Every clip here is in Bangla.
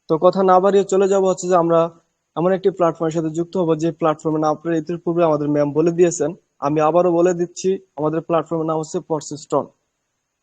তো কথা না বাড়িয়ে চলে যাব হচ্ছে যে আমরা এমন একটি প্ল্যাটফর্মের সাথে যুক্ত হবো যে প্ল্যাটফর্মের নাম আপনারা ইতির পূর্বে আমাদের ম্যাম বলে দিয়েছেন। আমি আবারও বলে দিচ্ছি, আমাদের প্ল্যাটফর্মের নাম হচ্ছে পরসেস্টন।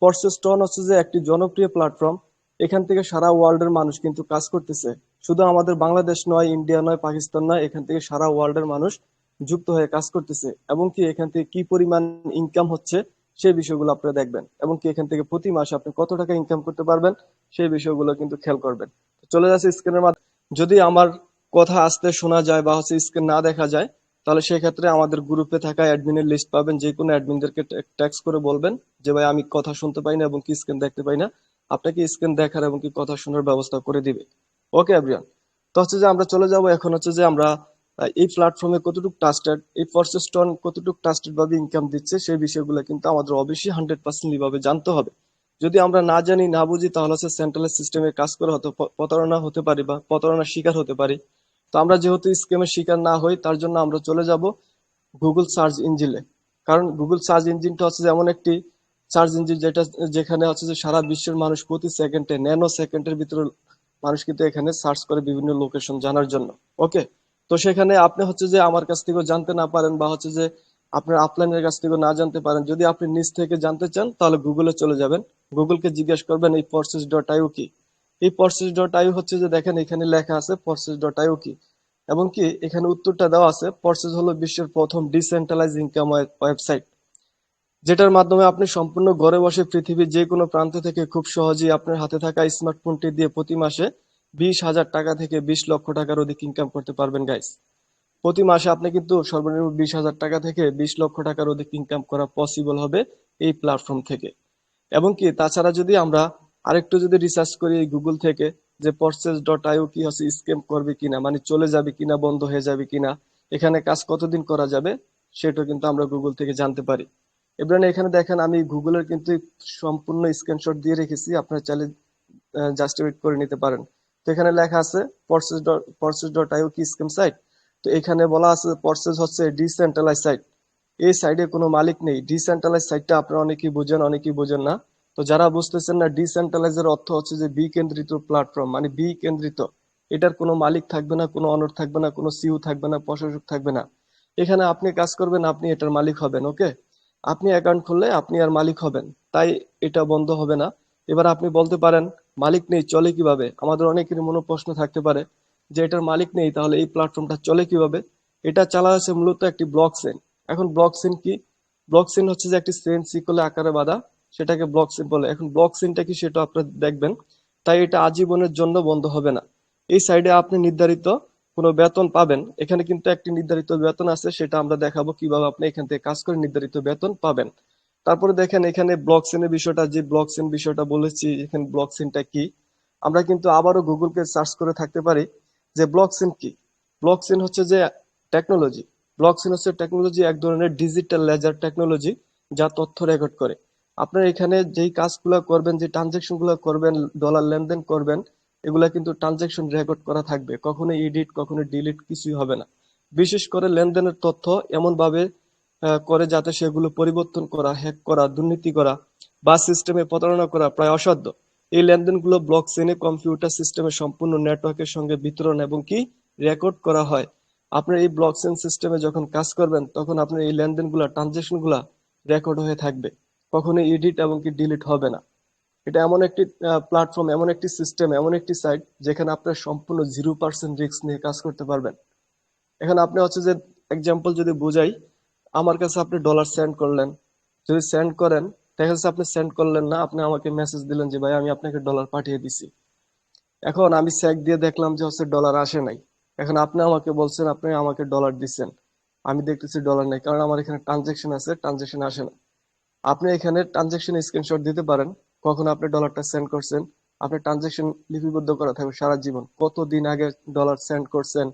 পরসেস্টন হচ্ছে যে একটি জনপ্রিয় প্ল্যাটফর্ম। এখান থেকে সারা ওয়ার্ল্ডের মানুষ কিন্তু কাজ করতেছে। শুধু আমাদের বাংলাদেশ নয়, ইন্ডিয়া নয়, পাকিস্তান নয়, এখান থেকে সারা ওয়ার্ল্ডের মানুষ যুক্ত হয়ে কাজ করতেছে। এবং কি এখান থেকে কি পরিমাণ ইনকাম হচ্ছে সেই বিষয়গুলো আপনারা দেখবেন, এবং কি এখান থেকে প্রতি মাসে আপনি কত টাকা ইনকাম করতে পারবেন সেই বিষয়গুলো কিন্তু খেয়াল করবেন। তো চলে যাচ্ছে স্ক্রিনের মাধ্যমে। যদি আমার কথা আস্তে শোনা যায় বা হচ্ছে স্ক্রিন না দেখা যায়, তাহলে সেক্ষেত্রে আমাদের গ্রুপে থাকা অ্যাডমিনের লিস্ট পাবেন, যে কোনো অ্যাডমিনদেরকে ট্যাক্স করে বলবেন যে ভাই আমি কথা শুনতে পাই না এবং কি স্ক্রিন দেখতে পাই না, আপনাকে স্ক্রিন দেখার এবং কি কথা শোনার ব্যবস্থা করে দিবে। ওকে এভরিওয়ান। তো হচ্ছে যে আমরা চলে যাব এখন হচ্ছে যে আমরা এই প্ল্যাটফর্মে কতটুকু ট্রাস্টেড, এই পারসেস্টন কতটুকু ট্রাস্টেড ভাবে ইনকাম দিচ্ছে সেই বিষয়গুলো কিন্তু আমাদের অবশ্যই 100% ভাবে জানতে হবে। যদি আমরা না জানি না বুঝি তাহলে হচ্ছে সেন্ট্রাল সিস্টেমে কাজ করে হয়তো প্রতারণা হতে পারি বা প্রতারণার শিকার হতে পারি। তো আমরা যেহেতু স্ক্যামের শিকার না হই তার জন্য আমরা চলে যাব গুগল সার্চ ইঞ্জিনে। কারণ গুগল সার্চ ইঞ্জিনটা হচ্ছে যেমন একটি সার্চ ইঞ্জিন যেটা, যেখানে হচ্ছে যে সারা বিশ্বের মানুষ প্রতি সেকেন্ডে, ন্যানো সেকেন্ডের ভিতরে মানুষ কিন্তু এখানে সার্চ করে বিভিন্ন লোকেশন জানার জন্য। ওকে। তো সেখানে আপনি হচ্ছে যে আমার কাছ থেকেও জানতে না পারেন বা হচ্ছে যে আপনার আপলাইনের কাছ থেকেও না জানতে পারেন, যদি আপনি নিজ থেকে জানতে চান তাহলে গুগলে চলে যাবেন। গুগলকে জিজ্ঞেস করবেন এই পরসেস ডট আইও কি। এই পরসেস ডট আইও হচ্ছে যে দেখেন এখানে লেখা আছে পরসেস ডট আইও কি, এবং কি এখানে উত্তরটা দেওয়া আছে পরসেস হলো বিশ্বের প্রথম ডিসেন্ট্রালাইজ ইনকাম ওয়েবসাইট, যেটার মাধ্যমে আপনি সম্পূর্ণ ঘরে বসে পৃথিবীর যে কোনো প্রান্ত থেকে খুব সহজেই আপনার হাতে থাকা স্মার্টফোনটি দিয়ে প্রতি মাসে 20,000 টাকা থেকে 20 লক্ষ টাকার অধিক ইনকাম করতে পারবেন গাইস। প্রতি মাসে আপনি কিন্তু সর্বনিম্ন 20,000 টাকা থেকে 20 লক্ষ টাকার অধিক ইনকাম করা পসিবল হবে এই প্ল্যাটফর্ম থেকে। এবং কি তাছাড়া যদি আমরা আরেকটু যদি রিসার্চ করি এই গুগল থেকে, যে পরসেস ডট আইও কি হচ্ছে স্ক্যাম করবে কিনা, মানে চলে যাবে কিনা, বন্ধ হয়ে যাবে কিনা, এখানে কাজ কতদিন করা যাবে, সেটা কিন্তু আমরা গুগল থেকে জানতে পারি। এবার এখানে দেখেন আমি গুগলের কিন্তু সম্পূর্ণ স্ক্রিনশট দিয়ে রেখেছি, আপনারা চাইলে জাস্টিফাইড করে নিতে পারেন। তো এখানে লেখা আছে পরসেস ডট আইও কি স্ক্যাম সাইট। তো এখানে বলা আছে পরসেস হচ্ছে ডিসেন্ট্রালাইজ সাইট। এই সাইডে কোনো মালিক নেই। ডিসেন্ট্রালাইজ সাইটটা আপনারা অনেকেই বুঝেন, অনেকেই বুঝেন না। তো যারা বুঝতেছেন না, ডিসেন্ট্রালাইজের অর্থ হচ্ছে যে বিকেন্দ্রিত প্ল্যাটফর্ম, মানে বিকেন্দ্রিত। এটার কোনো মালিক থাকবে না, কোনো অনার থাকবে না, কোনো সিইও থাকবে না, প্রশাসক থাকবে না। এখানে আপনি কাজ করবেন, আপনি এটার মালিক হবেন। ওকে। আপনি অ্যাকাউন্ট খুললে আপনি আর মালিক হবেন, তাই এটা বন্ধ হবে না। এবার আপনি বলতে পারেন মালিক নেই চলে কিভাবে, আমাদের অনেকেরই মনে প্রশ্ন থাকতে পারে যে এটার মালিক নেই তাহলে এই প্ল্যাটফর্মটা চলে কিভাবে। এটা চালা হচ্ছে মূলত একটি ব্লক চেইন। এখন ব্লক চেইন কি? ব্লক চেইন হচ্ছে যে একটি চেইন শিকলে আকারে বাঁধা, সেটাকে ব্লক চেইন বলে। এখন ব্লক চেইনটা কি সেটা আপনারা দেখবেন। তাই এটা আজীবনের জন্য বন্ধ হবে না। এই সাইডে আপনি নির্ধারিত কোনো বেতন পাবেন, এখানে কিন্তু একটি নির্ধারিত বেতন আছে, সেটা আমরা দেখাবো কিভাবে আপনি এখান থেকে কাজ করে নির্ধারিত বেতন পাবেন। তারপরে দেখেন এখানে ব্লক চেইনের বিষয়টা, যে ব্লক চেইন বিষয়টা বলেছি, এখানে ব্লক চেইনটা কি, আমরা কিন্তু আবারও গুগলকে সার্চ করে থাকতে পারি যে ব্লক চেইন কি। ব্লক চেইন হচ্ছে যে টেকনোলজি। ব্লক চেইন হচ্ছে টেকনোলজি, এক ধরনের ডিজিটাল লেজার টেকনোলজি, যা তথ্য রেকর্ড করে। আপনার এখানে যেই কাজগুলো করবেন, যে ট্রানজেকশন গুলো করবেন, ডলার লেনদেন করবেন, এগুলা কিন্তু ট্রানজেকশন রেকর্ড করা থাকবে, কখনো এডিট কখনো ডিলিট কিছুই হবে না। বিশেষ করে লেনদেনের তথ্য এমন ভাবে করে যাতে সেগুলো পরিবর্তন করা, হ্যাক করা, দুর্নীতি করা বা সিস্টেমে প্রতারণা করা প্রায় অসাধ্য। এই লেনদেনগুলো ব্লক চেইনে কম্পিউটার সিস্টেমে সম্পূর্ণ নেটওয়ার্কের সঙ্গে বিতরণ এবং কি রেকর্ড করা হয়। আপনার এই ব্লক চেইন সিস্টেমে যখন কাজ করবেন তখন আপনার এই লেনদেনগুলো, ট্রানজেকশনগুলো রেকর্ড হয়ে থাকবে, কখনো এডিট এবং কি ডিলিট হবে না। এটা এমন একটি প্ল্যাটফর্ম, এমন একটি সিস্টেম, এমন একটি সাইট যেখানে আপনার সম্পূর্ণ 0% রিস্ক নিয়ে কাজ করতে পারবেন। এখন আপনি হচ্ছে যে এক্সাম্পল যদি বুঝাই, আমার কাছে আপনি ডলার সেন্ড করলেন, যদি সেন্ড করেন, দেখা যাচ্ছে আপনি সেন্ড করলেন না, আপনি আমাকে মেসেজ দিলেন যে ভাই আমি আপনাকে ডলার পাঠিয়ে দিছি। এখন আমি চেক দিয়ে দেখলাম যে হচ্ছে ডলার আসে নাই। এখন আপনি আমাকে বলছেন আপনি আমাকে ডলার দিচ্ছেন, আমি দেখতেছি ডলার নেই, কারণ আমার এখানে ট্রানজেকশন আছে, ট্রানজেকশন আসে না। আপনি এখানে ট্রানজেকশন স্ক্রিনশট দিতে পারেন, কখন আপনি ডলারটা সেন্ড করছেন। আপনি ট্রানজেকশন লিপিবদ্ধ করা থাকবে সারা জীবন, কতদিন আগে ডলার সেন্ড করছেন,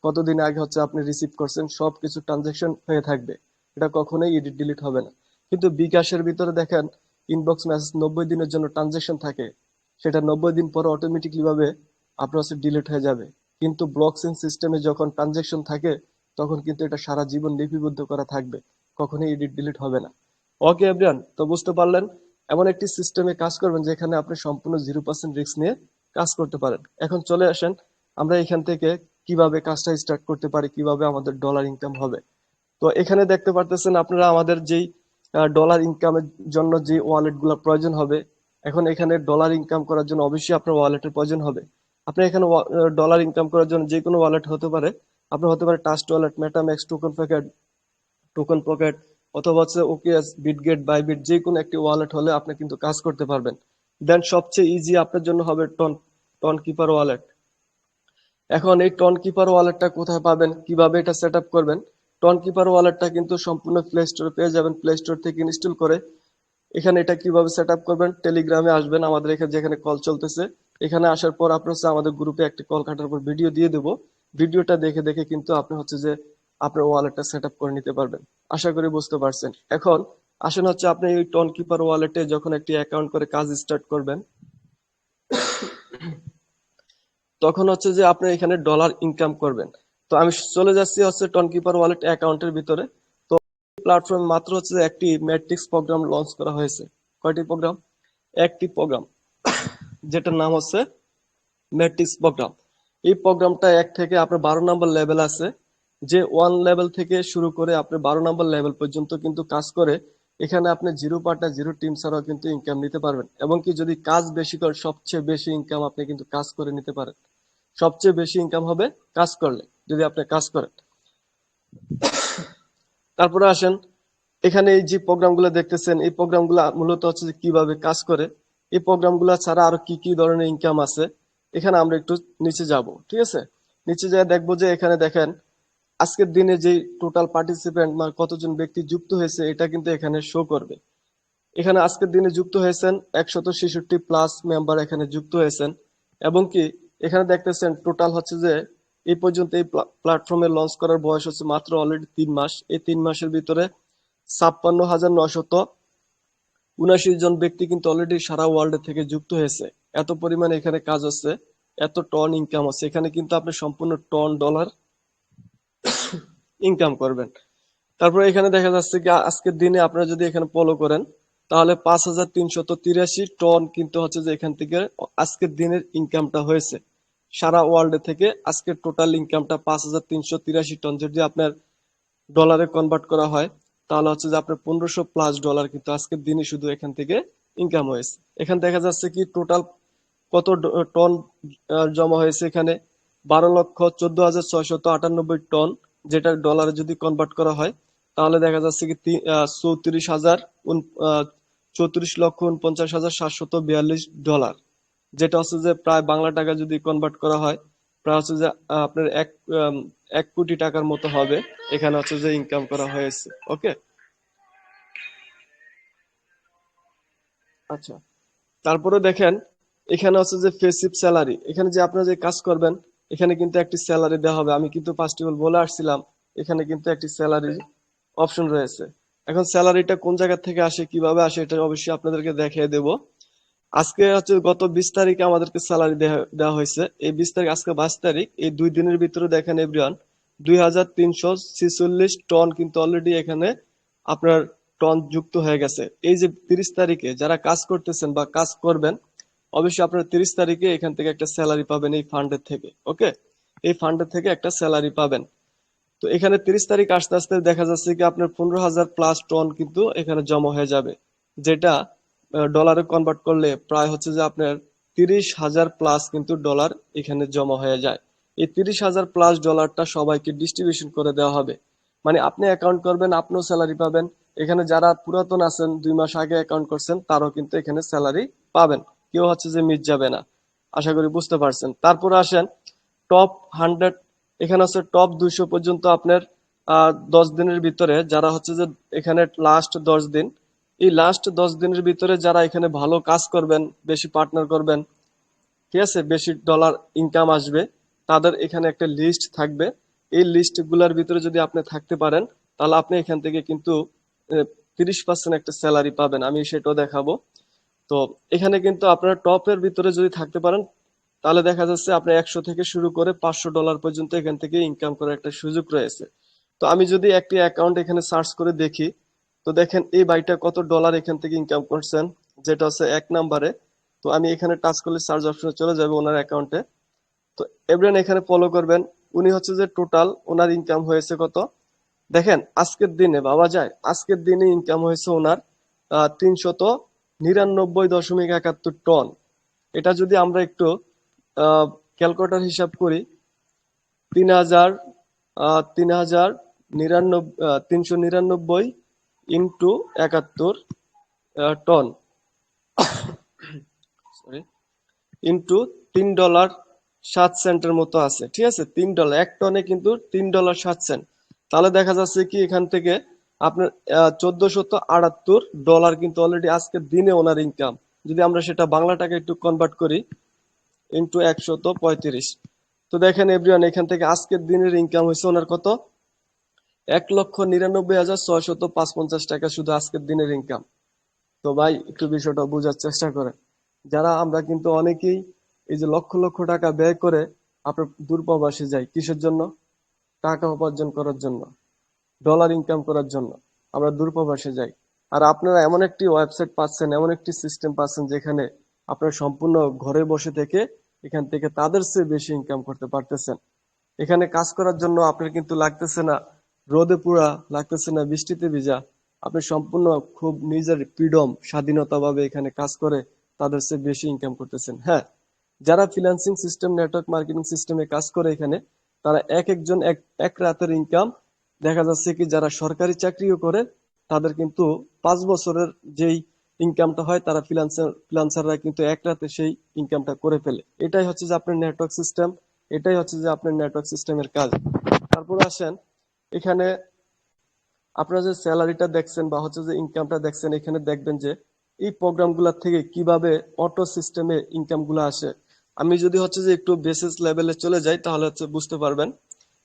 কতদিন আগে হচ্ছে আপনি রিসিভ করছেন, সবকিছু ট্রানজেকশন হয়ে থাকবে। এটা কখনোই এডিট ডিলিট হবে না। কিন্তু বিকাশের ভিতরে দেখেন ইনবক্স মেসেজ 90 দিনের জন্য ট্রানজেকশন থাকে, সেটা 90 দিন পরে অটোমেটিকলি ভাবে আপনার হচ্ছে ডিলিট হয়ে যাবে। কিন্তু ব্লক চেইন সিস্টেমে যখন ট্রানজেকশন থাকে তখন কিন্তু এটা সারা জীবন লিপিবদ্ধ করা থাকবে, কখনোই এডিট ডিলিট হবে না। ওকে এভরিওয়ান, তো বুঝতে পারলেন এমন একটি সিস্টেমে কাজ করবেন যেখানে আপনি সম্পূর্ণ 0% রিস্ক নিয়ে কাজ করতে পারেন। এখন চলে আসেন আমরা এখান থেকে কিভাবে কাজটা স্টার্ট করতে পারি, কিভাবে আমাদের ডলার ইনকাম হবে। তো এখানে দেখতে পারতেছেন আপনারা আমাদের যেই ডলার ইনকামের জন্য যে ওয়ালেট গুলো প্রয়োজন হবে। এখন এখানে ডলার ইনকাম করার জন্য অবশ্যই আপনার ওয়ালেটের প্রয়োজন হবে। আপনি এখানে ডলার ইনকাম করার জন্য যে কোনো ওয়ালেট হতে পারে। আপনার হতে পারে ট্রাস্ট ওয়ালেট, মেটাম্যাক্স, টোকন পকেট অথবা হচ্ছে ওকেএস, বিটগেট, বাইবিট, যে কোনো একটি ওয়ালেট হলে আপনি কিন্তু কাজ করতে পারবেন। দেন সবচেয়ে ইজি আপনার জন্য হবে টন কিপার ওয়ালেট। এখন এই টন কিপার ওয়ালেটটা কোথায় পাবেন, কিভাবে এটা সেট আপ করবেন? টন কিপার ওয়ালেটটা কিন্তু সম্পূর্ণ প্লে স্টোরে পেয়ে যাবেন। প্লে স্টোর থেকে ইনস্টল করে এখানে এটা কিভাবে সেট আপ করবেন, টেলিগ্রামে আসবেন, আমাদের এখানে যেখানে কল চলতেছে এখানে আসার পর আপনি হচ্ছে আমাদের গ্রুপে একটি কল কাটার পর ভিডিও দিয়ে দেবো। ভিডিওটা দেখে দেখে কিন্তু আপনি হচ্ছে যে আপনার ওয়ালেটটা সেট আপ করে নিতে পারবেন। আশা করি বুঝতে পারছেন। এখন আসেন হচ্ছে আপনি এই টন কিপার ওয়ালেটে যখন একটি অ্যাকাউন্ট করে কাজ স্টার্ট করবেন, তখন হচ্ছে যে আপনি এখানে ডলার ইনকাম করবেন। তো আমি চলে যাচ্ছি হচ্ছে টনকিপার ওয়ালেট অ্যাকাউন্টের ভিতরে। তো প্ল্যাটফর্ম মাত্র হচ্ছে যে একটি ম্যাট্রিক্স প্রোগ্রাম লঞ্চ করা হয়েছে। কয়টি প্রোগ্রাম? একটি প্রোগ্রাম, যেটার নাম হচ্ছে ম্যাট্রিক্স প্রোগ্রাম। এই প্রোগ্রামটা 1 থেকে আপনার 12 নম্বর লেভেল আছে। যে 1 লেভেল থেকে শুরু করে আপনি 12 নম্বর লেভেল পর্যন্ত কিন্তু কাজ করে এখানে আপনি জিরো পার্টনার, জিরো টিম ছাড়াও কিন্তু ইনকাম নিতে পারবেন। এবং কি যদি কাজ বেশি করে সবচেয়ে বেশি ইনকাম আপনি কিন্তু কাজ করে নিতে পারেন। সবচেয়ে বেশি ইনকাম হবে কাজ করলে, যদি আপনি কাজ করেন। তারপরে আসেন এখানে এই যে প্রোগ্রামগুলো দেখতেছেন, এই প্রোগ্রামগুলো মূলত হচ্ছে যে কিভাবে কাজ করে। এই প্রোগ্রামগুলো ছাড়া আরো কি কি ধরনের ইনকাম আছে এখানে আমরা একটু নিচে যাব, ঠিক আছে? নিচে যেয়ে দেখবো যে এখানে দেখেন আজকের দিনে যে টোটাল পার্টিসিপেন্ট মানে কতজন ব্যক্তি যুক্ত হয়েছে এটা কিন্তু এখানে শো করবে। এখানে আজকের দিনে যুক্ত হয়েছেন 166+ মেম্বার এখানে যুক্ত হয়েছেন। এবং কি এখানে দেখতেছেন টোটাল হচ্ছে যে এই পর্যন্ত এই প্ল্যাটফর্মে লঞ্চ করার বয়স হচ্ছে মাত্র অলরেডি 3 মাস। এই 3 মাসের ভিতরে 56,979 জন ব্যক্তি কিন্তু অলরেডি সারা ওয়ার্ল্ড থেকে যুক্ত হয়েছে। এত পরিমাণে এখানে কাজ হচ্ছে, এত টন ইনকাম আছে। এখানে কিন্তু আপনি সম্পূর্ণ টন ডলার ইনকাম করবেন। তারপরে এখানে দেখা যাচ্ছে কি আজকের দিনে আপনারা যদি এখানে ফলো করেন তাহলে 5,383 টন কিন্তু হচ্ছে যে এখান থেকে আজকের দিনের ইনকামটা হয়েছে। সারা ওয়ার্ল্ড থেকে আজকের টোটাল ইনকামটা 5,383 টন। যদি আপনার ডলারে কনভার্ট করা হয় তাহলে হচ্ছে যে আপনার 1500+ ডলার কিন্তু আজকের দিনে শুধু এখান থেকে ইনকাম হয়েছে। এখানে দেখা যাচ্ছে কি টোটাল কত টন জমা হয়েছে এখানে 12,14,698 টন, যেটা ডলারে যদি কনভার্ট করা হয় তাহলে দেখা যাচ্ছে কি 34,49,742 ডলার, যেটা হচ্ছে যে প্রায় বাংলা টাকা যদি কনভার্ট করা হয় প্রায় হচ্ছে যে আপনার 1 কোটি টাকার মতো হবে। এখানে হচ্ছে যে ইনকাম করা হয়েছে। ওকে, আচ্ছা। তারপরে দেখেন এখানে হচ্ছে যে ফেসিভ স্যালারি, এখানে যে আপনারা যে কাজ করবেন এখানে কিন্তু একটি স্যালারি দেওয়া হবে। আমি কিন্তু ফার্স্ট অফ অল বলে আসছিলাম এখানে কিন্তু একটি স্যালারি অপশন রয়েছে। এখন স্যালারিটা কোন জায়গা থেকে আসে, কিভাবে আসে, এটা অবশ্যই আপনাদেরকে দেখিয়ে দেব। আজকে হচ্ছে গত 20 তারিখে আমাদেরকে স্যালারি দেওয়া হয়েছে। এই 20 তারিখ, আজকে 22 তারিখ, এই 2 দিনের ভিতরে দেখেন এভরিওয়ান 2,346 টন কিন্তু অলরেডি এখানে আপনার টন যুক্ত হয়ে গেছে। এই যে 30 তারিখে যারা কাজ করতেছেন বা কাজ করবেন অবশ্যই আপনারা 30 তারিখে এখান থেকে একটা স্যালারি পাবেন এই ফান্ডের থেকে। ওকে, এই ফান্ডের থেকে একটা স্যালারি পাবেন। তো এখানে 30 তারিখ আস্তে আস্তে দেখা যাচ্ছে কি আপনার 15,000+ টন কিন্তু এখানে জমা হয়ে যাবে, যেটা ডলারে কনভার্ট করলে প্রায় হচ্ছে যে আপনার 30,000+ কিন্তু ডলার এখানে জমা হয়ে যায়। এই 30,000+ ডলারটা সবাইকে ডিস্ট্রিবিউশন করে দেওয়া হবে। মানে আপনি অ্যাকাউন্ট করবেন, আপনিও স্যালারি পাবেন। এখানে যারা পুরাতন আছেন, 2 মাস আগে অ্যাকাউন্ট করছেন, তারাও কিন্তু এখানে স্যালারি পাবেন। কেউ হচ্ছে যে মিস যাবে না। আশা করি বুঝতে পারছেন। তারপরে আসেন টপ 100, এখানে হচ্ছে টপ 200 পর্যন্ত আপনার 10 দিনের ভিতরে যারা হচ্ছে যে এখানে লাস্ট 10 দিন, এই লাস্ট 10 দিনের ভিতরে যারা এখানে ভালো কাজ করবেন, বেশি পার্টনার করবেন, ঠিক আছে, বেশি ডলার ইনকাম আসবে, তাদের এখানে একটা লিস্ট থাকবে। এই লিস্ট গুলার ভিতরে যদি আপনি থাকতে পারেন তাহলে আপনি এখান থেকে কিন্তু 30% একটা স্যালারি পাবেন। আমি সেটাও দেখাবো। তো এখানে কিন্তু আপনারা টপের ভিতরে যদি থাকতে পারেন তাহলে দেখা যাচ্ছে আপনার 100 থেকে শুরু করে 500 ডলার পর্যন্ত এখান থেকে ইনকাম করার একটা সুযোগ রয়েছে। তো আমি যদি একটি অ্যাকাউন্ট এখানে সার্চ করে দেখি, তো দেখেন এই ভাইটা কত ডলার এখান থেকে ইনকাম করছেন, যেটা হচ্ছে 1 নম্বরে তো আমি এখানে টাচ করলে সার্চ অপশনে চলে যাবে ওনার অ্যাকাউন্টে। তো এভরিওয়ান এখানে ফলো করবেন। উনি হচ্ছে যে টোটাল ওনার ইনকাম হয়েছে কত দেখেন, আজকের দিনে বাবা যায়, আজকের দিনে ইনকাম হয়েছে ওনার 399.71 টন। এটা যদি আমরা একটু ক্যালকুলেটর হিসাব করি, 3,999 ইন্টু 71 টন, সরি, ইন্টু $3.07 মতো আছে। ঠিক আছে, $3, 1 টনে কিন্তু $3.07। তাহলে দেখা যাচ্ছে কি এখান থেকে আপনার $1478 কিন্তু অলরেডি আজকের দিনে ওনার ইনকাম। যদি আমরা সেটা বাংলা টাকা একটু কনভার্ট করি ইন্টু 135, তো দেখেন এভরিওয়ান এখান থেকে আজকের দিনের ইনকাম হয়েছে ওনার কত, 1,99,655 টাকা শুধু আজকের দিনের ইনকাম। তো ভাই একটু বিষয়টা বোঝার চেষ্টা করেন। যারা আমরা কিন্তু অনেকেই এই যে লক্ষ লক্ষ টাকা ব্যয় করে আপনার দূরপ্রবাসে যাই, কিসের জন্য? টাকা উপার্জন করার জন্য, ডলার ইনকাম করার জন্য আমরা দূরপ্রবাসে যাই। আর আপনারা এমন একটি ওয়েবসাইট পাচ্ছেন, এমন একটি সিস্টেম পাচ্ছেন যেখানে আপনারা সম্পূর্ণ ঘরে বসে থেকে এখান থেকে তাদের চেয়ে বেশি ইনকাম করতে পারতেছেন। এখানে কাজ করার জন্য আপনার কিন্তু লাগতেছে না রোদে পুরা, লাগতেছে না বৃষ্টিতে ভিজা। আপনি সম্পূর্ণ খুব নিজের ফ্রিডম, স্বাধীনতা ভাবে এখানে কাজ করে তাদের চেয়ে বেশি ইনকাম করতেছেন। হ্যাঁ, যারা ফ্রিল্যান্সিং সিস্টেম, নেটওয়ার্ক মার্কেটিং সিস্টেমে কাজ করে এখানে, তারা এক একজন এক রাতের ইনকাম, দেখা যাচ্ছে কি যারা সরকারি চাকরিও করে তাদের কিন্তু 5 বছরের যেই ইনকামটা হয় তারা ফ্রিল্যান্সাররা কিন্তু এক রাতে সেই ইনকামটা করে ফেলে। এটাই হচ্ছে যে আপনার নেটওয়ার্ক সিস্টেম, এটাই হচ্ছে যে আপনার নেটওয়ার্ক সিস্টেমের কাজ। তারপর আসেন এখানে আপনারা যে স্যালারিটা দেখছেন বা হচ্ছে যে ইনকামটা দেখছেন, এখানে দেখবেন যে এই প্রোগ্রামগুলোর থেকে কিভাবে অটো সিস্টেমে ইনকামগুলো আসে। আমি যদি হচ্ছে যে একটু বেসিস লেভেলে চলে যাই তাহলে হচ্ছে বুঝতে পারবেন।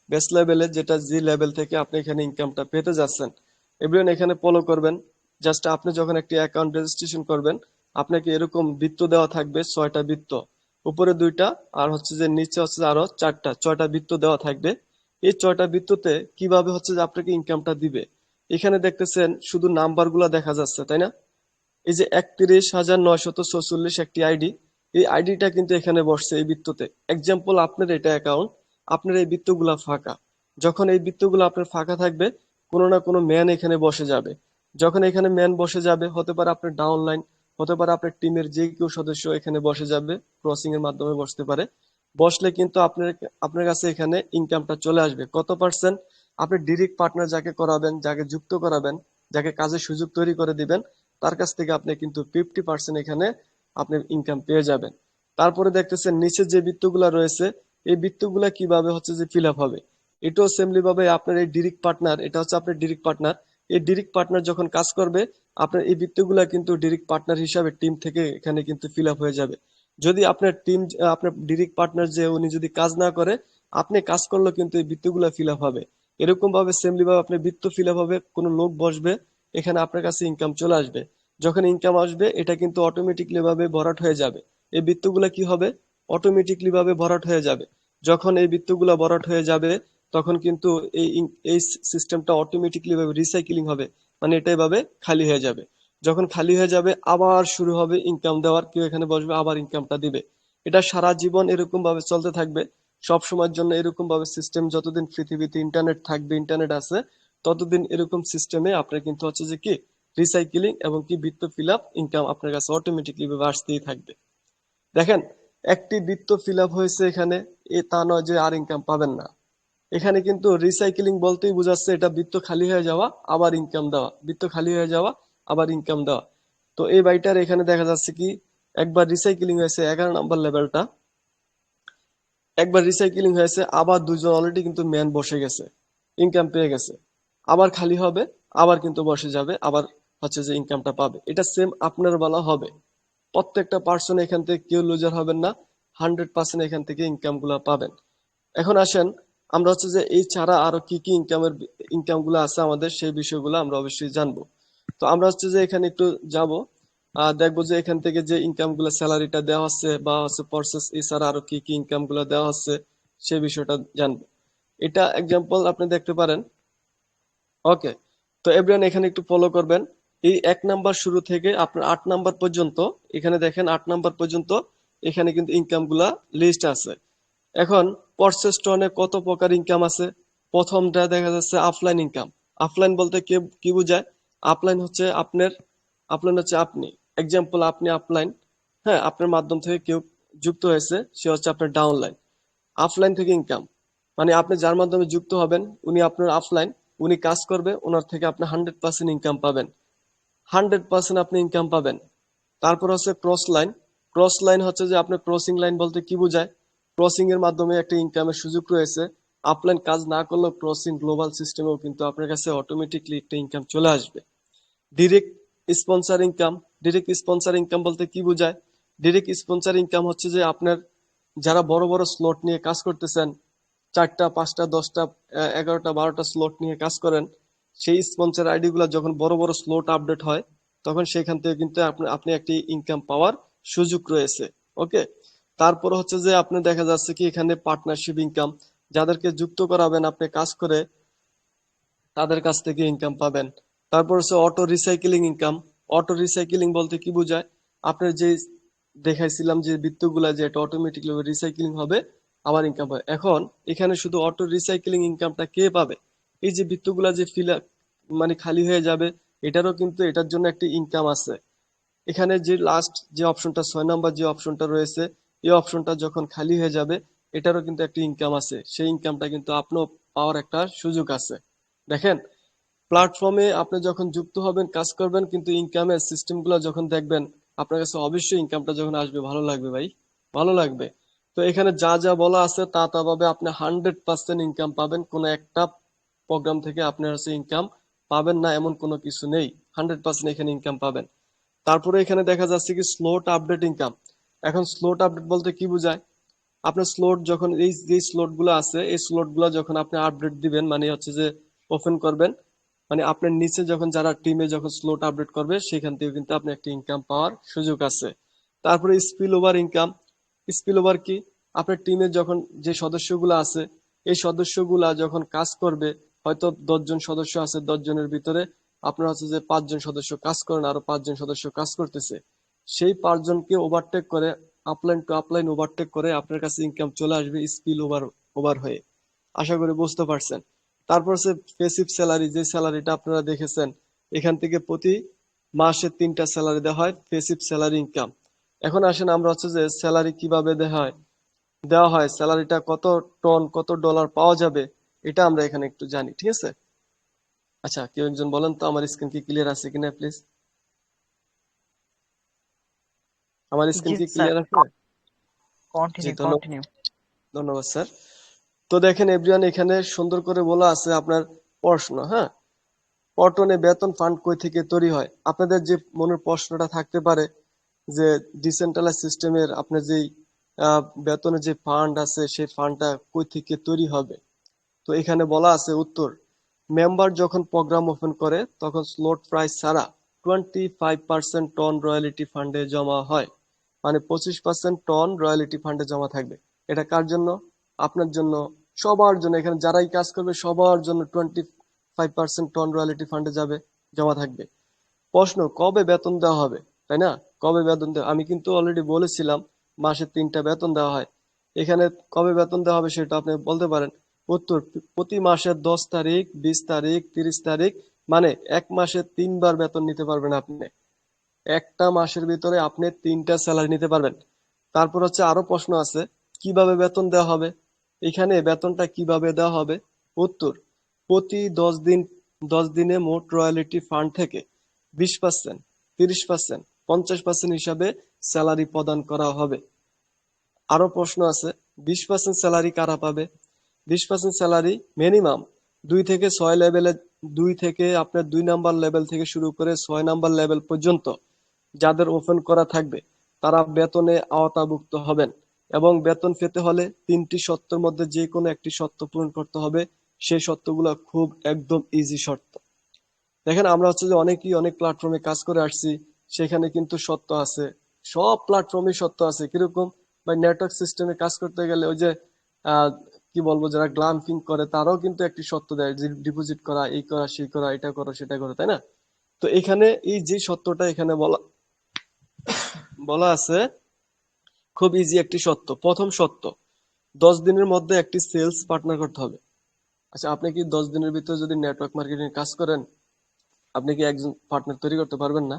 বেস লেভেলে যেটা যে লেভেল থেকে আপনি এখানে ইনকামটা পেতে যাচ্ছেন, এভরিওয়ান এখানে ফলো করবেন। জাস্ট আপনি যখন একটি অ্যাকাউন্ট রেজিস্ট্রেশন করবেন, আপনাকে এরকম বৃত্ত দেওয়া থাকবে, 6টা বৃত্ত, উপরে 2টা আর হচ্ছে যে নিচে হচ্ছে যে আরো 4টা, 6টা বৃত্ত দেওয়া থাকবে। এই 6টা বৃত্ততে কিভাবে হচ্ছে যে আপনাকে ইনকামটা দিবে, এখানে দেখতেছেন শুধু নাম্বার গুলা দেখা যাচ্ছে, তাই না? এই যে 31,946 একটি আইডি, এই আইডিটা কিন্তু এখানে বসছে এই বৃত্ততে। এক্সাম্পল আপনার এটা অ্যাকাউন্ট, আপনার এই বৃত্তগুলা ফাঁকা। যখন এই বৃত্তগুলো আপনার ফাঁকা থাকবে, কোনো না কোনো ম্যান এখানে বসে যাবে। যখন এখানে ম্যান বসে যাবে, হতে পারে আপনার ডাউনলাইন, হতে পারে আপনার টিমের যে কেউ সদস্য এখানে বসে যাবে, ক্রসিং এর মাধ্যমে বসতে পারে। বসলে কিন্তু আপনার আপনার কাছে এখানে ইনকামটা চলে আসবে। কত পার্সেন্ট? আপনি ডিরেক্ট পার্টনার যাকে করাবেন, যাকে যুক্ত করাবেন, যাকে কাজের সুযোগ তৈরি করে দিবেন, তার কাছ থেকে আপনি কিন্তু 50% এখানে আপনি ইনকাম পেয়ে যাবেন। তারপরে দেখতেছেন নিচে যে বৃত্তগুলা রয়েছে, এই বৃত্তগুলা কিভাবে হচ্ছে যে ফিল আপ হবে। এটাও সেমলি ভাবে আপনার এই ডিরেক্ট পার্টনার, এটা হচ্ছে আপনার ডিরেক্ট পার্টনার। এই ডিরেক্ট পার্টনার যখন কাজ করবে, আপনার এই বৃত্তগুলা কিন্তু ডিরেক্ট পার্টনার হিসাবে টিম থেকে এখানে কিন্তু ফিল আপ হয়ে যাবে। যদি আপনার টিম, আপনার ডিরেক্ট পার্টনার যে উনি যদি কাজ না করে, আপনি কাজ করলে কিন্তু এই বৃত্তগুলা ফিল আপ হবে। এরকম ভাবে সেমলি ভাবে আপনার বৃত্ত ফিল আপ হবে, কোনো লোক বসবে, এখানে আপনার কাছে ইনকাম চলে আসবে। যখন ইনকাম আসবে, এটা কিন্তু অটোমেটিকলি ভাবে ভরাট হয়ে যাবে। এই বৃত্তগুলা কি হবে? অটোমেটিকলি ভাবে ভরাট হয়ে যাবে। যখন এই বৃত্তগুলা ভরাট হয়ে যাবে, তখন কিন্তু এই সিস্টেমটা অটোমেটিকলি ভাবে রিসাইক্লিং হবে, মানে এটা এভাবে খালি হয়ে যাবে। যখন খালি হয়ে যাবে, আবার শুরু হবে ইনকাম দেওয়ার, কেউ এখানে বসবে, আবার ইনকামটা দিবে। এটা সারা জীবন এরকম ভাবে চলতে থাকবে, সব সময়ের জন্য এরকম ভাবে সিস্টেম, যতদিন পৃথিবীতে ইন্টারনেট থাকবে, ইন্টারনেট আছে, ততদিন এরকম সিস্টেমে আপনার কিন্তু হচ্ছে যে কি রিসাইক্লিং এবং কি বৃত্ত ফিল আপ, ইনকাম আপনার কাছে অটোমেটিকলি ভাবে আসতেই থাকবে। দেখেন, একটি বৃত্ত ফিল আপ হয়েছে এখানে, এ তা নয় যে আর ইনকাম পাবেন না। এখানে কিন্তু রিসাইক্লিং বলতেই বোঝাচ্ছে এটা বৃত্ত খালি হয়ে যাওয়া, আবার ইনকাম দেওয়া, বৃত্ত খালি হয়ে যাওয়া, আবার ইনকাম দেওয়া। তো এই বাইটার এখানে দেখা যাচ্ছে কি একবার রিসাইক্লিং হয়েছে 11 নম্বর লেভেলটা, একবার রিসাইক্লিং হয়েছে, আবার দুজন অলরেডি কিন্তু ম্যান বসে গেছে, ইনকাম পেয়ে গেছে। আবার খালি হবে, আবার কিন্তু বসে যাবে, আবার হচ্ছে যে ইনকামটা পাবে। এটা সেম আপনার বেলা হবে। প্রত্যেকটা পার্সন এখান থেকে কেউ লুজার হবেন না, 100% এখান থেকে ইনকাম গুলা পাবেন। এখন আসেন আমরা হচ্ছে যে এই ছাড়া আরো কি কি ইনকাম গুলো আছে আমাদের, সেই বিষয়গুলো আমরা অবশ্যই জানবো। তো আমরা হচ্ছে যে এখানে একটু যাব, দেখবো যে এখান থেকে যে ইনকাম গুলো, স্যালারিটা দেওয়া হচ্ছে বা হচ্ছে প্রসেস, এছাড়া আরো কি কি ইনকাম গুলো দেওয়া হচ্ছে সেই বিষয়টা জানবো। এটা এক্সাম্পল আপনি দেখতে পারেন। ওকে, তো এভরিওয়ান এখানে একটু ফলো করবেন। এই 1 নাম্বার শুরু থেকে আপনার 8 নাম্বার পর্যন্ত, এখানে দেখেন 8 নাম্বার পর্যন্ত এখানে কিন্তু ইনকাম গুলা লিস্ট আছে। এখন পরসেস্টনে কত প্রকার ইনকাম আছে? প্রথমটা দেখা যাচ্ছে অফলাইন ইনকাম। অফলাইন বলতে কি বোঝায়? অফলাইন হচ্ছে আপনি, এক্সাম্পল আপনি অফলাইন, হ্যাঁ, আপনার মাধ্যম থেকে কেউ যুক্ত হয়েছে, সে হচ্ছে আপনার ডাউনলাইন। অফলাইন থেকে ইনকাম মানে আপনি যার মাধ্যমে যুক্ত হবেন উনি আপনার অফলাইন, উনি কাজ করবে, ওনার থেকে আপনি 100% ইনকাম পাবেন, 100% আপনি ইনকাম পাবেন। তারপর হচ্ছে ক্রস লাইন। ক্রস লাইন হচ্ছে যে আপনার ক্রসিং লাইন বলতে কি বোঝায়? ক্রসিং এর মাধ্যমে একটা ইনকামের সুযোগ রয়েছে। আপলাইন কাজ না করলেও ক্রসিং গ্লোবাল সিস্টেমেও কিন্তু আপনার কাছে অটোমেটিকলি একটা ইনকাম চলে আসবে। Direct sponsor income. Direct sponsor income বলতে কি বোঝায়? ডিরেক্ট স্পন্সর ইনকাম হচ্ছে যে আপনার যারা বড় বড় স্লট নিয়ে কাজ করতেছেন, 4টা 5টা 10টা 11টা 12টা স্লট নিয়ে কাজ করেন, সেই স্পন্সর আইডি গুলা যখন বড় বড় স্লট আপডেট হয় তখন সেখান থেকে কিন্তু আপনি একটি ইনকাম পাওয়ার সুযোগ রয়েছে। ওকে। তারপর হচ্ছে যে আপনি দেখা যাচ্ছে কি এখানে পার্টনারশিপ ইনকাম, যাদেরকে যুক্ত করাবেন আপনি কাজ করে তাদের কাছ থেকে ইনকাম পাবেন। তারপর হচ্ছে auto recycling income. Auto recycling বলতে কি বোঝায়? আপনার যে দেখাইছিলাম যে বৃত্তগুলা যে এটা অটোমেটিকলি রিসাইকেলিং হবে, আবার ইনকাম হয়। এখন এখানে শুধু অটো রিসাইকেলিং ইনকামটা কে পাবে? এই যে বৃত্তগুলা যে ফিল মানে খালি হয়ে যাবে, এটারও কিন্তু এটার জন্য একটা ইনকাম আছে। এখানে যে লাস্ট যে অপশনটা 6 নাম্বার যে অপশনটা রয়েছে, এই অপশনটা যখন খালি হয়ে যাবে এটারও কিন্তু একটা ইনকাম আছে, সেই ইনকামটা কিন্তু আপনিও পাওয়ার একটা সুযোগ আছে। দেখেন, প্ল্যাটফর্মে আপনি যখন যুক্ত হবেন কাজ করবেন, কিন্তু ইনকামের সিস্টেম গুলো যখন দেখবেন আপনার কাছে অবশ্যই ইনকামটা যখন আসবে ভালো লাগবে ভাই, ভালো লাগবে। তো এখানে যা যা বলা আছে তা ভাবে আপনি 100% ইনকাম পাবেন, কোনো একটা প্রোগ্রাম থেকে আপনার কাছে ইনকাম পাবেন না এমন কোনো কিছু নেই, 100% এখানে ইনকাম পাবেন। তারপরে এখানে দেখা যাচ্ছে কি স্লোট আপডেট ইনকাম। এখন স্লোট আপডেট বলতে কি বোঝায়? আপনার স্লট যখন এই যে স্লট গুলো আছে এই স্লট গুলো যখন আপনি আপডেট দিবেন মানে হচ্ছে যে ওপেন করবেন, মানে আপনার নিচে যখন যারা টিমে যখন স্লট আপডেট করবে সেখান থেকে কিন্তু আপনি একটা ইনকাম পাওয়ার সুযোগ আছে। তারপরে spill over income. Spill over কি? আপনার টিমে যখন যে সদস্যগুলো আছে এই সদস্যগুলা যখন কাজ করবে, হয়তো 10 জন সদস্য আছে, 10 জনের ভিতরে আপনার হচ্ছে যে 5 জন সদস্য কাজ করেন, আরো 5 জন সদস্য কাজ করতেছে, সেই 5 জনকে ওভারটেক করে, আপলাইন টু আপলাইন ওভারটেক করে আপনার কাছে ইনকাম চলে আসবে স্পিল ওভার ওভার হয়ে। আশা করি বুঝতে পারছেন। তারপর হচ্ছে পেসিভ স্যালারি, যে স্যালারিটা আপনারা দেখেছেন, এখান থেকে প্রতি মাসে 3টা স্যালারি দেওয়া হয়, পেসিভ স্যালারি ইনকাম। এখন আসেন আমরা হচ্ছে যে স্যালারি কিভাবে দেওয়া হয় স্যালারিটা কত টন কত ডলার পাওয়া যাবে এটা আমরা এখানে একটু জানি, ঠিক আছে? আচ্ছা, কেউ একজন বলেন তো আমার স্ক্রিন কি ক্লিয়ার আছে কিনা প্লিজ। আমার স্ক্রিন জি কি স্যার, ক্লিয়ার আছে? জি, কন্টিনিউ ধন্যবাদ। কন্টিনিউ। ধন্যবাদ স্যার। তো দেখেন এভরিওয়ান, এখানে সুন্দর করে বলা আছে আপনার পড়াশোনা, হ্যাঁ, পল্টনে বেতন ফান্ড কই থেকে তৈরি হয়। আপনাদের যে মনের প্রশ্নটা থাকতে পারে যে ডিসেন্ট্রালাইজ সিস্টেমের আপনার যেই বেতনের যে ফান্ড আছে সেই ফান্ডটা কই থেকে তৈরি হবে। তো এখানে বলা আছে উত্তর, মেম্বার যখন প্রোগ্রাম ওপেন করে তখন স্লট প্রাইস ছাড়া 25% টন রয়্যালিটি ফান্ডে জমা হয়। মানে 25% টন রয়্যালিটি ফান্ডে জমা থাকবে। এটা কার জন্য? আপনার জন্য, সবার জন্য, এখানে যারাই কাজ করবে সবার জন্য 25% টন রয়্যালিটি ফান্ডে যাবে, জমা থাকবে। প্রশ্ন, কবে বেতন দেওয়া হবে? তাই না? কবে বেতন দেওয়া, আমি কিন্তু অলরেডি বলেছিলাম মাসে 3টা বেতন দেওয়া হয়। এখানে কবে বেতন দেওয়া হবে সেটা আপনি বলতে পারেন। উত্তর, প্রতি মাসের 10 তারিখ, 20 তারিখ, 30 তারিখ, মানে 1 মাসে 3বার বেতন নিতে পারবেন আপনি। একটা মাসের ভিতরে আপনি 3টা স্যালারি নিতে পারবেন। তারপর হচ্ছে আরো প্রশ্ন আছে, কিভাবে বেতন দেওয়া হবে? এখানে বেতনটা কিভাবে দেওয়া হবে? উত্তর, প্রতি 10 দিন, 10 দিনে মোট রয়্যালিটি ফান্ড থেকে 20%, 30%, 50% হিসাবে স্যালারি প্রদান করা হবে। আরো প্রশ্ন আছে, 20% স্যালারি কারা পাবে? 20% স্যালারি মিনিমাম 2 থেকে 6 লেভেলে, 2 থেকে আপনার 2 নাম্বার লেভেল থেকে শুরু করে 6 নাম্বার লেভেল পর্যন্ত যাদের ওপেন করা থাকবে তারা বেতনে আওতাভুক্ত হবেন। এবং বেতন পেতে হলে 3টি শর্তের মধ্যে যে কোনো একটি শর্ত পূরণ করতে হবে। সেই শর্তগুলো খুব একদম ইজি শর্ত। দেখেন আমরা হচ্ছে যে অনেকেই অনেক প্ল্যাটফর্মে কাজ করে আসছি, সেখানে কিন্তু সত্য আছে, সব প্ল্যাটফর্মে সত্য আছে। কিরকম? বা নেটওয়ার্ক সিস্টেমে কাজ করতে গেলে ওই যে আহ কি বলবো, যারা গ্লাম্পিং করে তারাও কিন্তু একটি সত্য দেয় যে ডিপোজিট করা, এই করা, সেই করা, এটা করো, সেটা করো, তাই না? তো এখানে এই যে সত্যটা এখানে বলা বলা আছে, খুব ইজি একটি সত্য। প্রথম সত্য, 10 দিনের মধ্যে একটি সেলস পার্টনার করতে হবে। আচ্ছা, আপনি কি 10 দিনের ভিতরে যদি নেটওয়ার্ক মার্কেটিং কাজ করেন, আপনি কি একজন পার্টনার তৈরি করতে পারবেন না?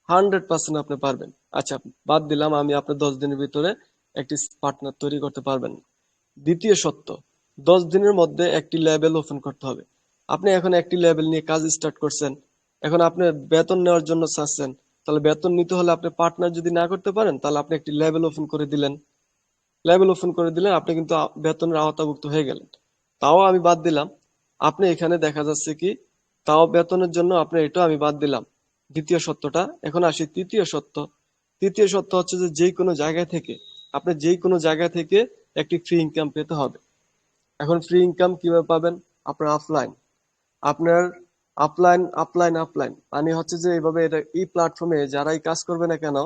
100% আপনি পারবেন। আচ্ছা, বাদ দিলাম আমি, আপনি 10 দিনের ভিতরে একটি পার্টনার তৈরি করতে পারবেন না। দ্বিতীয় সত্য, 10 দিনের মধ্যে একটি লেভেল ওপেন করতে হবে। আপনি এখন একটি লেভেল নিয়ে কাজ স্টার্ট করছেন, এখন আপনি বেতন নেওয়ার জন্য চাচ্ছেন, তাহলে বেতন নিতে হলে আপনি পার্টনার যদি না করতে পারেন, তাহলে আপনি একটি লেভেল ওপেন করে দিলেন। লেভেল ওপেন করে দিলেন, আপনি কিন্তু বেতনের আওতাভুক্ত হয়ে গেলেন। তাও আমি বাদ দিলাম, আপনি এখানে দেখা যাচ্ছে কি, তাও বেতনের জন্য আপনি এটা আমি বাদ দিলাম, দ্বিতীয় সত্যটা। এখন আসি তৃতীয় সত্য। তৃতীয় সত্য হচ্ছে যে যে কোনো জায়গা থেকে, আপনি যে কোনো জায়গা থেকে একটি ফ্রি ইনকাম পেতে হবে। এখন ফ্রি ইনকাম কিভাবে পাবেন? আপনার অফলাইন, আপনার আপলাইন আপলাইন আপলাইন মানে হচ্ছে যে এইভাবে, এটা এই প্ল্যাটফর্মে যারাই কাজ করবে না কেন,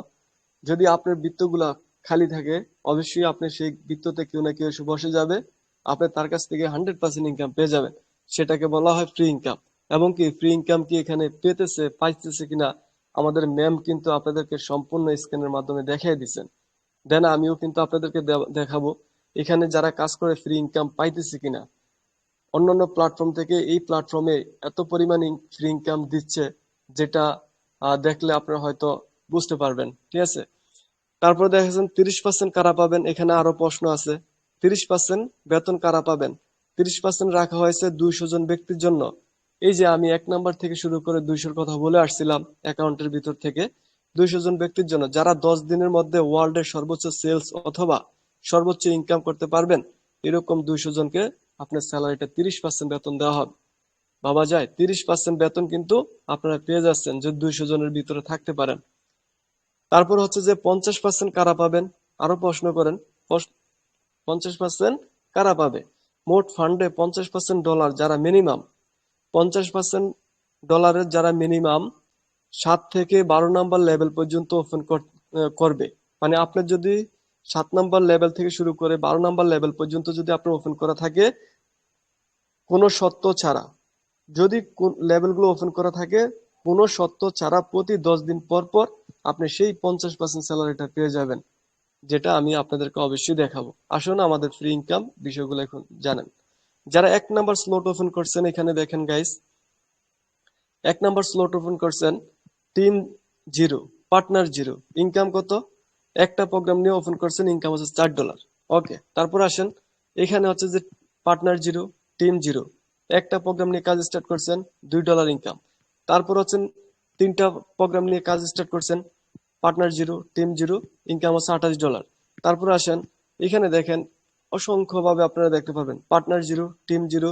যদি আপনার বৃত্তগুলা খালি থাকে, অবশ্যই আপনি সেই বৃত্ততে কেউ না কেউ এসে বসে যাবে, আপনি তার কাছ থেকে 100% ইনকাম পেয়ে যাবেন। সেটাকে বলা হয় ফ্রি ইনকাম। এবং কি ফ্রি ইনকাম কি এখানে পাইতেছে কিনা, আমাদের ম্যাম কিন্তু আপনাদেরকে সম্পূর্ণ স্ক্রিনের মাধ্যমে দেখিয়ে দিচ্ছেন। দেন আমিও কিন্তু আপনাদেরকে দেখাবো এখানে যারা কাজ করে ফ্রি ইনকাম পাইতেছে কিনা। অন্যান্য প্ল্যাটফর্ম থেকে এই প্ল্যাটফর্মে এত পরিমাণ ফ্রি ইনকাম দিচ্ছে, যেটা দেখলে আপনারা হয়তো বুঝতে পারবেন। ঠিক আছে, তারপরে দেখেছেন 30% কারা পাবেন, এখানে আরো প্রশ্ন আছে। 30% বেতন কারা পাবেন? 30% রাখা হয়েছে 200 জন ব্যক্তির জন্য। এই যে আমি 1 নাম্বার থেকে শুরু করে 200-র কথা বলে আসছিলাম, অ্যাকাউন্টের ভিতর থেকে 200 জন ব্যক্তির জন্য, যারা 10 দিনের মধ্যে ওয়ার্ল্ডের সর্বোচ্চ সেলস অথবা সর্বোচ্চ ইনকাম করতে পারবেন, এরকম 200 জনকে আপনার স্যালারিটা 30% বেতন দেওয়া হবে। ভাবা যায়, 30% বেতন কিন্তু আপনারা পেয়ে যাচ্ছেন যদি 200 জনের ভিতরে থাকতে পারেন। তারপর হচ্ছে যে 50% কারা পাবেন, আরো প্রশ্ন করেন। 50% কারা পাবে? মোট ফান্ডে 50% ডলার যারা মিনিমাম, 50% ডলারের যারা মিনিমাম 7 থেকে 12 নাম্বার লেভেল পর্যন্ত ওপেন করবে। মানে আপনার যদি 7 নাম্বার লেভেল থেকে শুরু করে 12 নাম্বার লেভেল পর্যন্ত যদি আপনার ওপেন করা থাকে, কোনো শর্ত ছাড়া, যদি লেভেলগুলো ওপেন করা থাকে কোনো শর্ত ছাড়া, প্রতি 10 দিন পর পর আপনি সেই 50% স্যালারিটা পেয়ে যাবেন, যেটা আমি আপনাদেরকে অবশ্যই দেখাবো। আসুন আমাদের ফ্রি ইনকাম বিষয়গুলো এখন জানেন। যারা 1 নাম্বার স্লট ওপেন করছেন, এখানে দেখেন গাইস, 1 নাম্বার স্লট ওপেন করছেন team zero, partner zero, income কত? একটা প্রোগ্রাম নিয়ে ওপেন করছেন, ইনকাম হচ্ছে $4। ওকে, তারপর আসেন, এখানে হচ্ছে যে পার্টনার জিরো, টিম জিরো, একটা প্রোগ্রাম নিয়ে কাজ স্টার্ট করছেন, $2 ইনকাম। তারপর হচ্ছেন 3টা প্রোগ্রাম নিয়ে কাজ স্টার্ট করছেন, partner zero, team zero, income হচ্ছে $28। তারপর আসেন, এখানে দেখেন অসংখ্য ভাবে আপনারা দেখতে পাবেন, পার্টনার জিরো, টিম জিরো,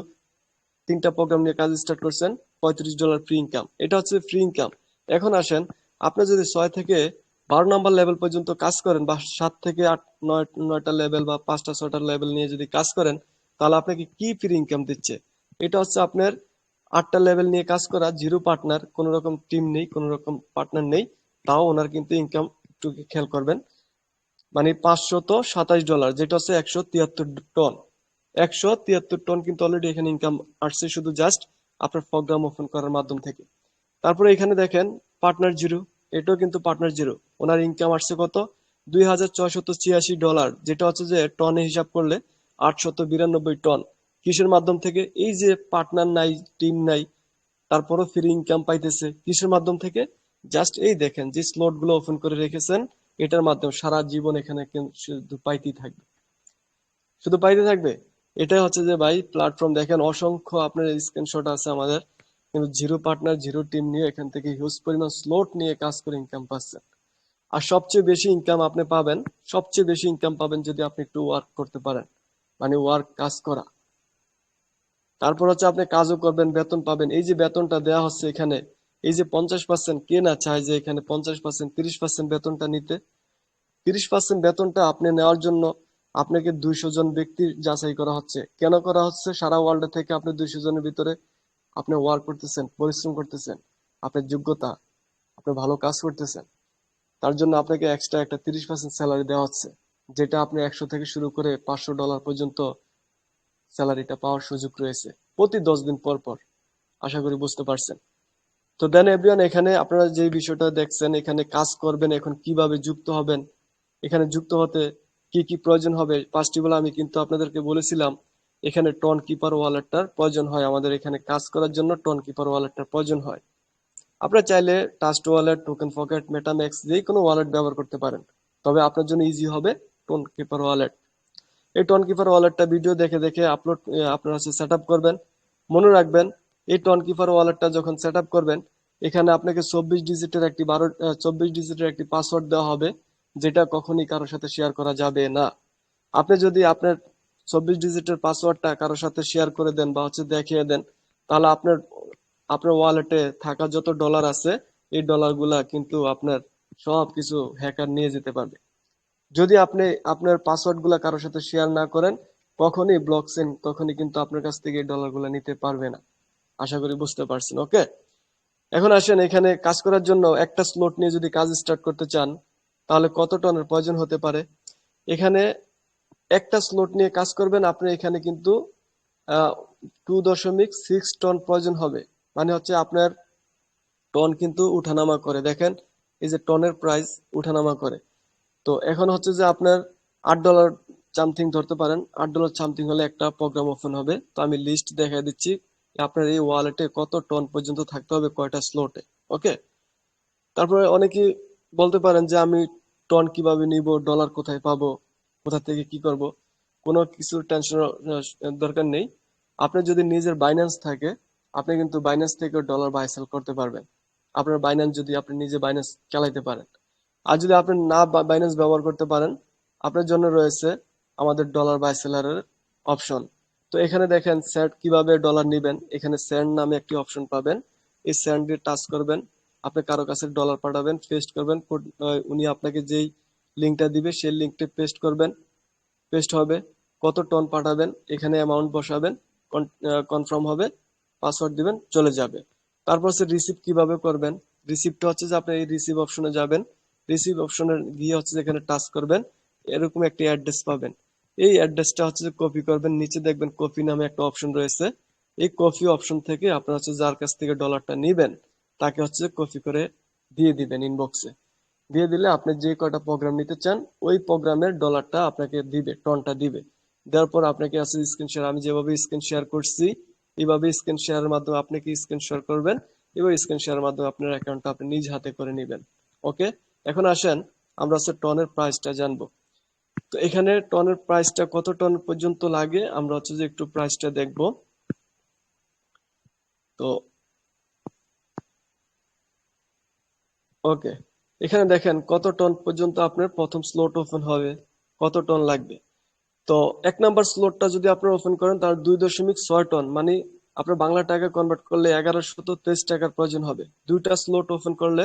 3টা প্রোগ্রাম নিয়ে কাজ স্টার্ট করছেন, $35 ফ্রি ইনকাম। এটা হচ্ছে ফ্রি ইনকাম। এখন আসেন, আপনি যদি 6 থেকে 12 নাম্বার লেভেল পর্যন্ত কাজ করেন, বা 7 থেকে 8 9টা লেভেল বা 5টা 6টা লেভেল নিয়ে যদি কাজ করেন, তাহলে আপনাকে কি ফ্রি ইনকাম দিচ্ছে? এটা হচ্ছে আপনার 8টা লেভেল নিয়ে কাজ করা, জিরো পার্টনার, কোন রকম টিম নেই, কোন রকম পার্টনার নেই, তাও ওনার কিন্তু ইনকাম একটু খেয়াল করবেন, মানে $527, যেটা হচ্ছে 173 টন। 173 টন কিন্তু অলরেডি এখানে ইনকাম আসছে, শুধু জাস্ট আপনার প্রোগ্রাম ওপেন করার মাধ্যম থেকে। তারপরে এখানে দেখেন পার্টনার জিরো, এটাও কিন্তু পার্টনার জিরো, ওনার ইনকাম আসছে কত? $2686, যেটা হচ্ছে যে টনে হিসাব করলে 892 টন। কিসের মাধ্যম থেকে? এই যে পার্টনার নাই, টিম নাই, তারপরও ফ্রি ইনকাম পাইতেছে, কিসের মাধ্যম থেকে? জাস্ট এই দেখেন যে স্লট গুলো ওপেন করে রেখেছেন, এটার মাধ্যমে সারা জীবন এখানে শুধু পাইতেই থাকবে, শুধু পাইতে থাকবে। এটাই হচ্ছে যে ভাই প্ল্যাটফর্ম। দেখেন অসংখ্য আপনার স্ক্রিনশট আছে আমাদের, কিন্তু জিরো পার্টনার জিরো টিম নিয়ে এখান থেকে হিউজ পরিমাণ স্লট নিয়ে কাজ করে ইনকাম পাচ্ছেন। আর সবচেয়ে বেশি ইনকাম আপনি পাবেন, সবচেয়ে বেশি ইনকাম পাবেন যদি আপনি একটু ওয়ার্ক করতে পারেন, মানে ওয়ার্ক, কাজ করা। তারপর হচ্ছে আপনি কাজও করবেন, বেতন পাবেন। এই যে বেতনটা দেওয়া হচ্ছে এখানে, এই যে 50%, কে না চায় যে এখানে 50%, 30% বেতনটা নিতে? 30% বেতনটা আপনি নেওয়ার জন্য আপনাকে 200 জন ব্যক্তি যাচাই করা হচ্ছে। কেন করা হচ্ছে? সারা ওয়ার্ল্ড থেকে আপনি 200 জনের ভিতরে আপনি ওয়ার্ক করতেছেন, পরিশ্রম করতেছেন, আপনার যোগ্যতা, আপনি ভালো কাজ করতেছেন, তার জন্য আপনাকে এক্সট্রা একটা 30% স্যালারি দেওয়া হচ্ছে, যেটা আপনি 100 থেকে শুরু করে $500 পর্যন্ত স্যালারিটা পাওয়ার সুযোগ রয়েছে প্রতি 10 দিন পর পর। আশা করি বুঝতে পারছেন। তো দেন এভরিওয়ান, এখানে আপনারা যে বিষয়টা দেখছেন, এখানে কাজ করবেন, এখন কিভাবে যুক্ত হবেন, এখানে যুক্ত হতে কি কি প্রয়োজন হবে, পাঁচটি বলে আমি কিন্তু আপনাদেরকে বলেছিলাম। এখানে টন কিপার ওয়ালেটটার প্রয়োজন হয়, আমাদের এখানে কাজ করার জন্য টন কিপার ওয়ালেটটার প্রয়োজন হয়। আপনারা চাইলে ট্রাস্ট ওয়ালেট, টোকেন পকেট, মেটাম্যাক্স যে কোনো ওয়ালেট ব্যবহার করতে পারেন, তবে আপনার জন্য ইজি হবে টোন কিপার ওয়ালেট। এই টোন কিপার ওয়ালেটটা ভিডিও দেখে দেখে আপনারা সেট আপ করবেন। মনে রাখবেন, এই টোন কিপার ওয়ালেটটা যখন সেট আপ করবেন, এখানে আপনাকে 24 ডিজিটের একটি পাসওয়ার্ড দেওয়া হবে, যেটা কখনই কারোর সাথে শেয়ার করা যাবে না। আপনি যদি আপনার 24 ডিজিটের পাসওয়ার্ডটা কারোর সাথে শেয়ার করে দেন বা দেখিয়ে দেন, তাহলে আপনার আপনার ওয়ালেটে থাকা যত ডলার আছে, এই ডলারগুলা কিন্তু আপনার সব কিছু হ্যাকার নিয়ে যেতে পারবে। যদি আপনি আপনার পাসওয়ার্ড গুলা কারোর সাথে শেয়ার না করেন, কখনই ব্লক চেইন তখনই কিন্তু আপনার কাছ থেকে এই ডলার গুলা নিতে পারবে না। আশা করি বুঝতে পারছেন। ওকে, এখন আসেন, এখানে কাজ করার জন্য একটা স্লট নিয়ে যদি কাজ স্টার্ট করতে চান, তাহলে কত টনের প্রয়োজন হতে পারে। এখানে একটা স্লট নিয়ে কাজ করবেন আপনি, এখানে কিন্তু 2.6 টন প্রয়োজন হবে। মানে হচ্ছে আপনার টন কিন্তু উঠানামা করে, দেখেন এই যে টনের প্রাইস উঠানামা করে। তো এখন হচ্ছে যে আপনার $8 সামথিং ধরতে পারেন, $8 সামথিং হলে একটা প্রোগ্রাম ওপেন হবে। তো আমি লিস্ট দেখাই দিচ্ছি আপনার এই ওয়ালেটে কত টন পর্যন্ত থাকতে হবে, কয়টা স্লটে। ওকে, তারপরে অনেকেই বলতে পারেন যে আমি টন কিভাবে নিব, ডলার কোথায় পাবো, কোথা থেকে কি করব। কোনো কিছু টেনশন দরকার নেই। আপনার যদি নিজের বাইন্যান্স থাকে, আপনি কিন্তু বাইন্যান্স থেকে ডলার বাই সেল করতে পারবেন। আপনার বাইন্যান্স যদি আপনি নিজে বাইন্যান্স চালাইতে পারেন। আর যদি আপনি না বাইন্যান্স ব্যবহার করতে পারেন, আপনার জন্য রয়েছে আমাদের ডলার বাই সেলারের অপশন। তো এখানে দেখেন স্যান্ড কিভাবে ডলার নিবেন, এখানে স্যান্ড নামে একটি অপশন পাবেন। এই স্যান্ড দিয়ে টাচ করবেন, আপনি কারো কাছে ডলার পাঠাবেন, পেস্ট করবেন, উনি আপনাকে যেই লিঙ্কটা দিবে সেই লিঙ্কটা পেস্ট করবেন, পেস্ট হবে। কত টন পাঠাবেন এখানে অ্যামাউন্ট বসাবেন, কনফার্ম হবে, পাসওয়ার্ড দিবেন, চলে যাবে। তারপর হচ্ছে রিসিভ কিভাবে করবেন। রিসিভটা হচ্ছে যে আপনি এই রিসিভ অপশনে যাবেন, রিসিভ অপশনে গিয়ে হচ্ছে যেখানে টাচ করবেন, এরকম একটি অ্যাড্রেস পাবেন। এই অ্যাড্রেসটা হচ্ছে যে কপি করবেন, নিচে দেখবেন কপি নামে একটা অপশন রয়েছে। এই কপি অপশন থেকে আপনার হচ্ছে যার কাছ থেকে ডলারটা নিবেন, তাকে হচ্ছে কপি করে দিয়ে দিবেন ইনবক্সে। দিয়ে দিলে আপনি যে কয়টা প্রোগ্রাম নিতে চান, ওই প্রোগ্রামের ডলারটা আপনাকে দিবে, টনটা দিবে। দেওয়ার পর আপনাকে আছে স্ক্রিন শেয়ার, আমি যেভাবে স্ক্রিন শেয়ার করছি এইভাবে স্ক্রিন শেয়ারের মাধ্যমে আপনি কি স্ক্রিন শেয়ার করবেন, এবার স্ক্রিন শেয়ারের মাধ্যমে আপনার অ্যাকাউন্টটা আপনি নিজ হাতে করে নেবেন। ওকে, এখন আসেন আমরা হচ্ছে টনের প্রাইসটা জানবো। তো এখানে টনের প্রাইসটা কত টন পর্যন্ত লাগে আমরা হচ্ছে যে একটু প্রাইসটা দেখবো। তো ওকে, এখানে দেখেন কত টন পর্যন্ত আপনার প্রথম স্লট ওপেন হবে, কত টন লাগবে। তো 1 নাম্বার স্লটটা যদি আপনারা ওপেন করেন, তার 2.6 টন, মানে আপনার বাংলা টাকা কনভার্ট করলে 1123 টাকার প্রয়োজন হবে। দুইটা স্লট ওপেন করলে,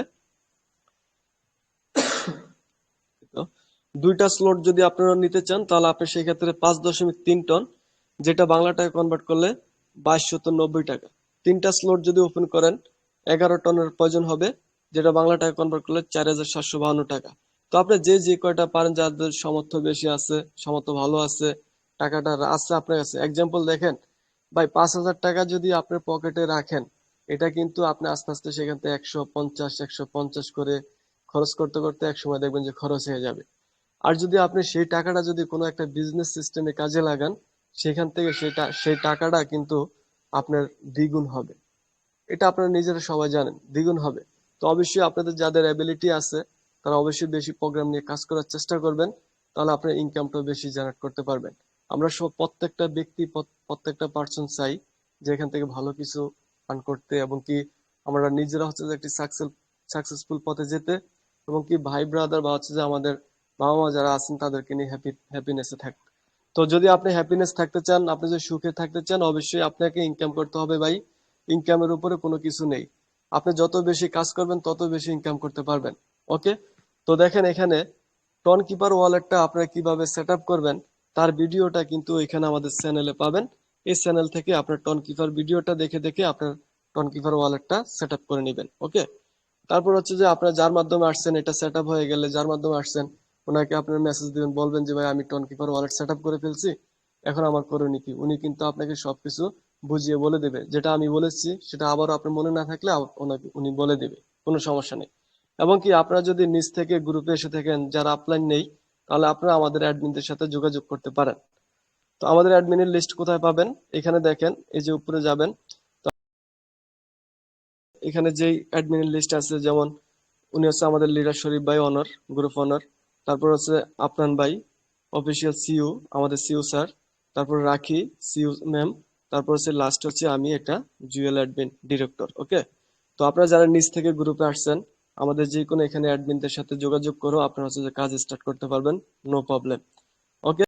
তো দুইটা স্লট যদি আপনারা নিতে চান, তাহলে আপনি সেই ক্ষেত্রে 5.3 টন, যেটা বাংলা টাকা কনভার্ট করলে 2290 টাকা। তিনটা স্লট যদি ওপেন করেন, 11 টনের প্রয়োজন হবে, যেটা বাংলা টাকা কনভার্ট করলে 4752 টাকা। তো আপনি যে যে কয়টা পারেন, যাদের সামর্থ্য বেশি আছে, সামর্থ্য ভালো আছে, টাকাটা আছে আপনার কাছে, এক্সাম্পল দেখেন ভাই, 5,000 টাকা যদি আপনার পকেটে রাখেন, এটা কিন্তু আপনি আস্তে আস্তে সেখান থেকে 150 করে খরচ করতে করতে এক সময় দেখবেন যে খরচ হয়ে যাবে। আর যদি আপনি সেই টাকাটা যদি কোনো একটা বিজনেস সিস্টেমে কাজে লাগান, সেখান থেকে সেই টাকাটা কিন্তু আপনার দ্বিগুণ হবে। এটা আপনারা নিজেরা সবাই জানেন, দ্বিগুণ হবে। তো অবশ্যই আপনাদের যাদের অ্যাবিলিটি আছে, তারা অবশ্যই বেশি প্রোগ্রাম নিয়ে কাজ করার চেষ্টা করবেন, তাহলে আপনার ইনকামটা বেশি জেনারেট করতে পারবেন। আমরা সব প্রত্যেকটা ব্যক্তি, প্রত্যেকটা পার্সন চাই যে এখান থেকে ভালো কিছু আর্ন করতে, এবং কি আমরা নিজেরা হচ্ছে যে একটি সাকসেসফুল পথে যেতে, এবং কি ভাই ব্রাদার বা হচ্ছে যে আমাদের বাবা মা যারা আছেন তাদেরকে নিয়ে হ্যাপিনেসে থাকতে। তো যদি আপনি হ্যাপিনেস থাকতে চান, আপনি যদি সুখে থাকতে চান, অবশ্যই আপনাকে ইনকাম করতে হবে ভাই। ইনকামের উপরে কোনো কিছু নেই। আপনি যত বেশি কাজ করবেন তত বেশি ইনকাম করতে পারবেন। ওকে, তো দেখেন এখানে টন কিপার ওয়ালেটটা আপনারা কিভাবে সেট আপ করবেন, তার ভিডিওটা কিন্তু এখানে আমাদের চ্যানেলে পাবেন। এই চ্যানেল থেকে আপনার টন কিপার ভিডিওটা দেখে দেখে আপনার টন কিপার ওয়ালেটটা সেট আপ করে নেবেন। ওকে, তারপর হচ্ছে যে আপনার যার মাধ্যমে আসছেন, এটা সেট আপ হয়ে গেলে যার মাধ্যমে আসছেন, ওনাকে আপনার মেসেজ দিবেন, বলবেন যে ভাই আমি Tonkeeper wallet set up করে ফেলছি, এখন আমার করণীয় কি। উনি কিন্তু আপনাকে সবকিছু বুঝিয়ে বলে দেবে, যেটা আমি বলেছি সেটা আবারও আপনার মনে না থাকলে উনি বলে দেবে, কোনো সমস্যা নেই। এবং কি আপনারা যদি নিজ থেকে গ্রুপে এসে থাকেন যারা আপলাইন নেই, তাহলে আপনারা আমাদের অ্যাডমিনদের সাথে যোগাযোগ করতে পারেন। তো আমাদের অ্যাডমিনের লিস্ট কোথায় পাবেন? এখানে দেখেন, এই যে উপরে যাবেন, এখানে যেই অ্যাডমিনের লিস্ট আছে, যেমন উনি হচ্ছে আমাদের লিডার শরীফ ভাই অনার, গ্রুপ অনার, তারপর হচ্ছে আফনান ভাই অফিসিয়াল সিইও, আমাদের সিইও স্যার, তারপর রাখি সিইও ম্যাম, তারপর হচ্ছে লাস্ট হচ্ছে আমি একটা জুয়েল অ্যাডমিন ডিরেক্টর। ওকে, তো আপনারা যারা নিজ থেকে গ্রুপে আসছেন, আমাদের যে কোনো এখানে অ্যাডমিনদের সাথে যোগাযোগ করো, আপনারা হচ্ছে যে কাজ স্টার্ট করতে পারবেন, নো প্রবলেম। ওকে।